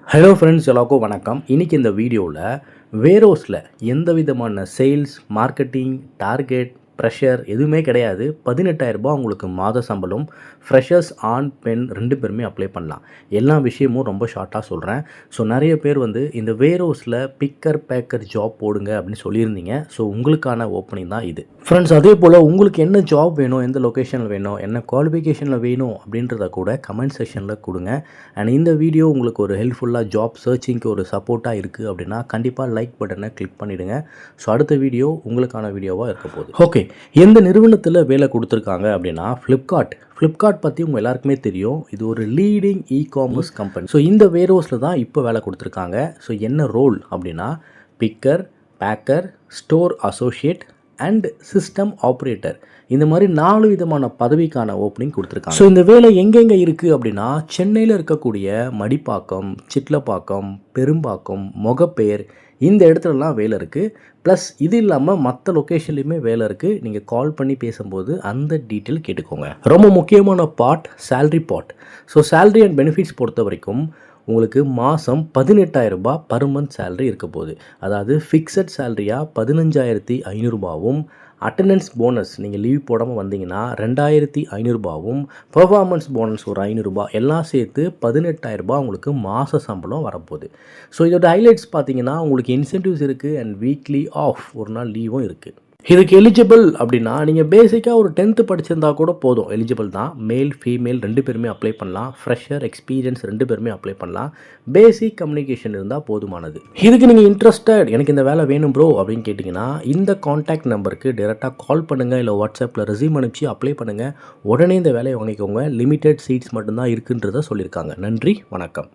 Hello friends, எல்லாருக்கும் வணக்கம். இன்றைக்கி இந்த வீடியோவில் வேரோஸில் எந்த விதமான சேல்ஸ், மார்க்கெட்டிங், டார்கெட், ப்ரெஷர் எதுவுமே கிடையாது. 18,000 உங்களுக்கு மாத சம்பளம். ஃப்ரெஷர்ஸ் ஆண் பெண் 2 பேருமே அப்ளை பண்ணலாம். எல்லா விஷயமும் ரொம்ப ஷார்ட்டாக சொல்கிறேன். ஸோ நிறைய பேர் இந்த வேரோஸில் பிக்கர் பேக்கர் ஜாப் போடுங்க அப்படின்னு சொல்லியிருந்தீங்க. ஸோ உங்களுக்கான ஓப்பனிங் தான் இது. ஃப்ரெண்ட்ஸ், அதே போல் உங்களுக்கு என்ன ஜாப் வேணும், எந்த லொக்கேஷனில் வேணும், என்ன குவாலிஃபிகேஷனில் வேணும் அப்படின்றத கூட கமெண்ட் செக்ஷனில் கொடுங்க. அண்ட் இந்த வீடியோ உங்களுக்கு ஒரு ஹெல்ப்ஃபுல்லாக ஜாப் சர்ச்சிங்க்கு ஒரு சப்போர்ட்டாக இருக்குது அப்படின்னா கண்டிப்பாக லைக் பட்டனை கிளிக் பண்ணிவிடுங்க. ஸோ அடுத்த வீடியோ உங்களுக்கான வீடியோவாக இருக்க போகுது. ஓகே, எந்த நிறுவனத்தில் வேலை கொடுத்துருக்காங்க அப்படின்னா ஃப்ளிப்கார்ட் பற்றி உங்கள் எல்லாருக்குமே தெரியும். இது ஒரு லீடிங் இ-காமர்ஸ் கம்பெனி. ஸோ இந்த வேர்ஹவுஸில் தான் இப்போ வேலை கொடுத்துருக்காங்க. ஸோ என்ன ரோல் அப்படின்னா bigger, Baker, store associate and system operator, இந்த மாதிரி 4 விதமான பதவிக்கான ஓப்பனிங் கொடுத்துருக்காங்க. ஸோ இந்த வேலை எங்கெங்கே இருக்குது அப்படின்னா சென்னையில் இருக்கக்கூடிய மடிப்பாக்கம், சிட்லப்பாக்கம், பெரும்பாக்கம், மொகப்பேர், இந்த இடத்துலலாம் வேலை இருக்குது. ப்ளஸ் இது இல்லாமல் மற்ற லொக்கேஷன்லேயுமே வேலை இருக்குது. நீங்கள் கால் பண்ணி பேசும்போது அந்த டீட்டெயில் கேட்டுக்கோங்க. ரொம்ப முக்கியமான part salary part. So salary and benefits பொறுத்த வரைக்கும் உங்களுக்கு மாதம் 18,000 பர் மந்த் சேலரி இருக்க போகுது. அதாவது ஃபிக்ஸட் சேலரியாக 15,500 அட்டண்டன்ஸ் போனஸ் நீங்கள் லீவ் போடாமல் வந்தீங்கன்னா 2,500 பெர்ஃபார்மன்ஸ் போனஸ் ஒரு 500 எல்லாம் சேர்த்து 18,000 உங்களுக்கு மாத சம்பளம் வரப்போகுது. ஸோ இதோட ஹைலைட்ஸ் பார்த்தீங்கன்னா உங்களுக்கு இன்சென்டிவ்ஸ் இருக்குது அண்ட் வீக்லி ஆஃப் ஒரு நாள் லீவும் இருக்குது. இதுக்கு எலிஜிபிள் அப்படின்னா நீங்கள் பேசிக்காக ஒரு 10th படிச்சிருந்தா கூட போதும், எலிஜிபிள் தான். மேல் ஃபீமேல் 2 பேருமே அப்ளை பண்ணலாம். ஃப்ரெஷர் எக்ஸ்பீரியன்ஸ் 2 பேருமே அப்ளை பண்ணலாம். பேசிக் கம்யூனிகேஷன் இருந்தால் போதுமானது. இதுக்கு நீங்கள் இன்ட்ரெஸ்டட், எனக்கு இந்த வேலை வேணும் ப்ரோ அப்படின்னு கேட்டிங்கன்னா இந்த காண்டாக்ட் நம்பருக்கு டேரெக்டாக கால் பண்ணுங்கள், இல்லை வாட்ஸ்அப்பில் ரெஸ்யூம் அனுப்பிச்சு அப்ளை பண்ணுங்கள். உடனே இந்த வேலையை வாங்கிக்கோங்க. லிமிடெட் சீட்ஸ் மட்டும்தான் இருக்குன்றதை சொல்லியிருக்காங்க. நன்றி, வணக்கம்.